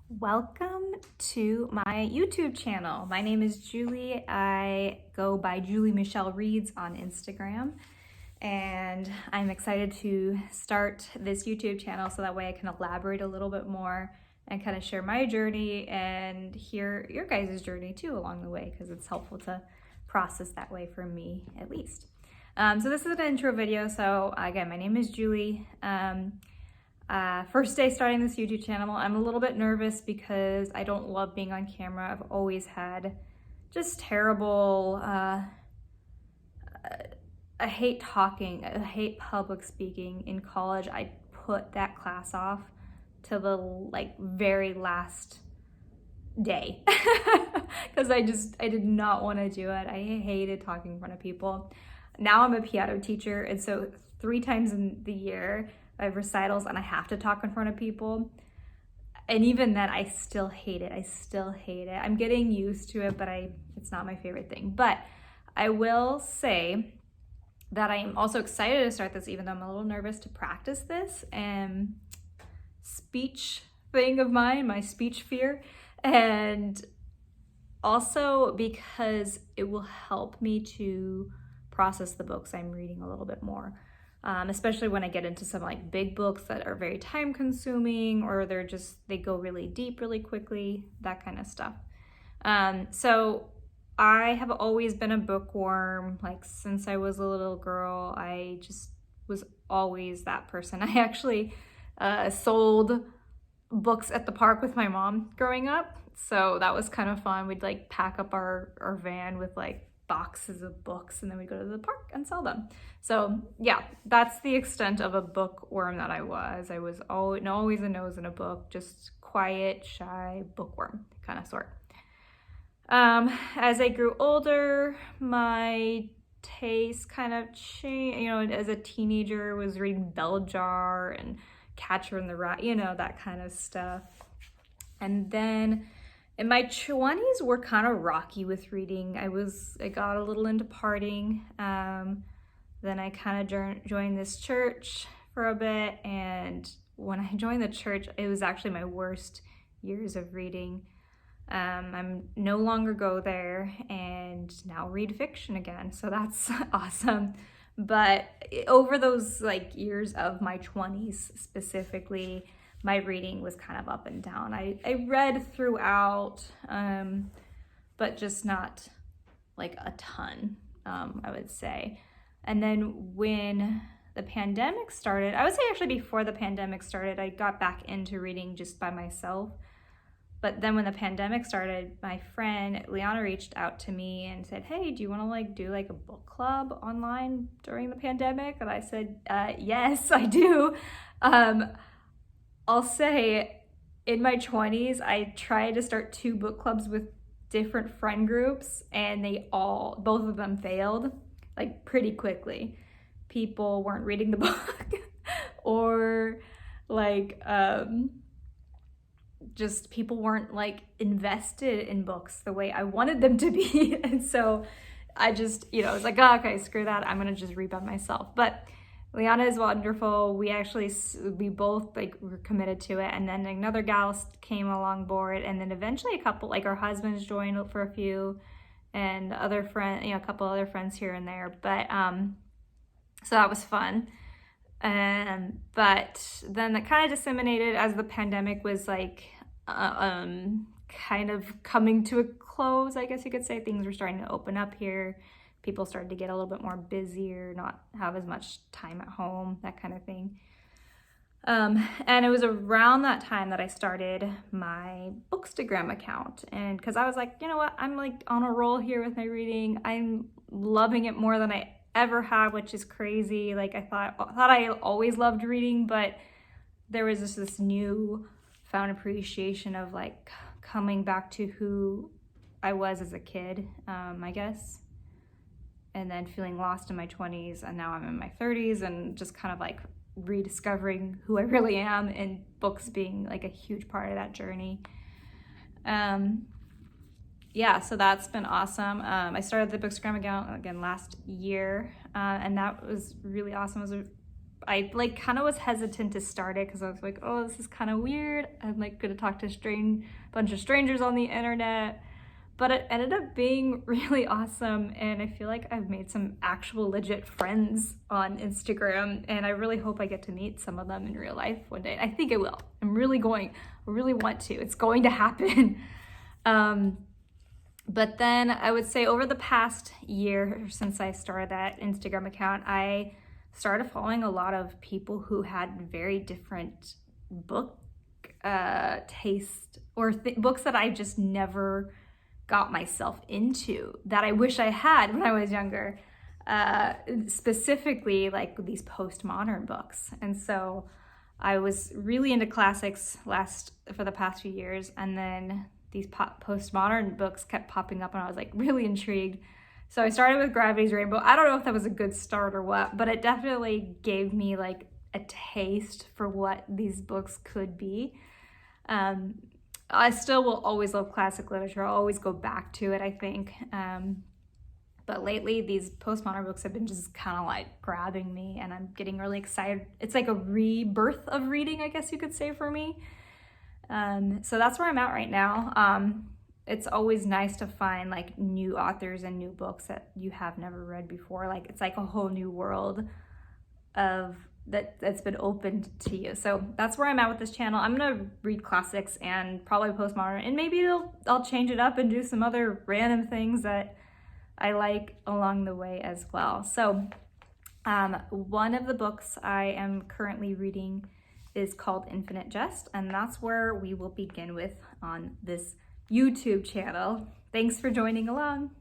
Welcome to my YouTube channel. My name is Julie. I go by Julie Michelle Reads on Instagram, and I'm excited to start this YouTube channel so that way I can elaborate a little bit more and kind of share my journey and hear your guys' journey too along the way, because it's helpful to process that way for me at least. So this is an intro video. So again, my name is Julie. First day starting this YouTube channel, I'm a little bit nervous because I don't love being on camera. I've always had just terrible, I hate talking, I hate public speaking. In college, I put that class off to the very last day because I did not want to do it. I hated talking in front of people. Now I'm a piano teacher, and so 3 times in the year I have recitals and I have to talk in front of people. And even then, I still hate it. I'm getting used to it, but it's not my favorite thing. But I will say that I am also excited to start this, even though I'm a little nervous to practice this speech thing of mine, my speech fear. And also because it will help me to process the books I'm reading a little bit more. Especially when I get into some big books that are very time consuming, or they go really deep really quickly, that kind of stuff. So I have always been a bookworm, since I was a little girl. I just was always that person. I actually sold books at the park with my mom growing up. So that was kind of fun. We'd pack up our van with boxes of books, and then we go to the park and sell them. So yeah, that's the extent of a bookworm that I was. I was always a nose in a book, just quiet, shy bookworm kind of sort. As I grew older, my taste kind of changed. As a teenager, I was reading Bell Jar and Catcher in the Rye, that kind of stuff. And then in my 20s were kind of rocky with reading. I got a little into partying. Then I kind of joined this church for a bit, and when I joined the church, it was actually my worst years of reading. I'm no longer go there and now read fiction again, so that's awesome. But over those years of my 20s specifically, my reading was kind of up and down. I read throughout, but just not a ton, I would say. And then when the pandemic started, I would say actually before the pandemic started, I got back into reading just by myself. But then when the pandemic started, my friend Liana reached out to me and said, hey, do you want to do a book club online during the pandemic? And I said, yes, I do. I'll say in my 20s, I tried to start 2 book clubs with different friend groups, and both of them failed pretty quickly. People weren't reading the book or just people weren't invested in books the way I wanted them to be. And so I just, I was like, oh, okay, screw that. I'm going to just read by myself. But Liana is wonderful. We both were committed to it. And then another gal came along board, and then eventually a couple, our husbands joined for a few, and other a couple other friends here and there. But so that was fun. But then that kind of disseminated as the pandemic was kind of coming to a close, I guess you could say. Things were starting to open up here. People started to get a little bit more busier, not have as much time at home, that kind of thing. And it was around that time that I started my Bookstagram account. And because I was like, you know what, I'm on a roll here with my reading. I'm loving it more than I ever have, which is crazy. I thought I always loved reading, but there was just this new found appreciation of coming back to who I was as a kid, I guess. And then feeling lost in my 20s, and now I'm in my 30s, and just kind of rediscovering who I really am, and books being a huge part of that journey. Yeah, so that's been awesome. I started the Bookstagram account again last year, and that was really awesome. It was I like kind of was hesitant to start it because I was like, oh, this is kind of weird. I'm like gonna talk to a bunch of strangers on the internet. But it ended up being really awesome, and I feel like I've made some actual legit friends on Instagram, and I really hope I get to meet some of them in real life one day. I think I will. I really want to. It's going to happen. But then I would say over the past year since I started that Instagram account, I started following a lot of people who had very different book taste or books that I just never got myself into that I wish I had when I was younger, specifically like these postmodern books. And so I was really into classics for the past few years, and then these postmodern books kept popping up and I was like really intrigued. So I started with Gravity's Rainbow. I don't know if that was a good start or what, but it definitely gave me like a taste for what these books could be. I still will always love classic literature. I'll always go back to it, I think. But lately, these postmodern books have been just kind of like grabbing me, and I'm getting really excited. It's like a rebirth of reading, I guess you could say, for me. So that's where I'm at right now. It's always nice to find like new authors and new books that you have never read before. Like it's like a whole new world that's been opened to you. So that's where I'm at with this channel. I'm gonna read classics and probably postmodern, and maybe I'll change it up and do some other random things that I like along the way as well. So one of the books I am currently reading is called Infinite Jest, and that's where we will begin with on this YouTube channel. Thanks for joining along.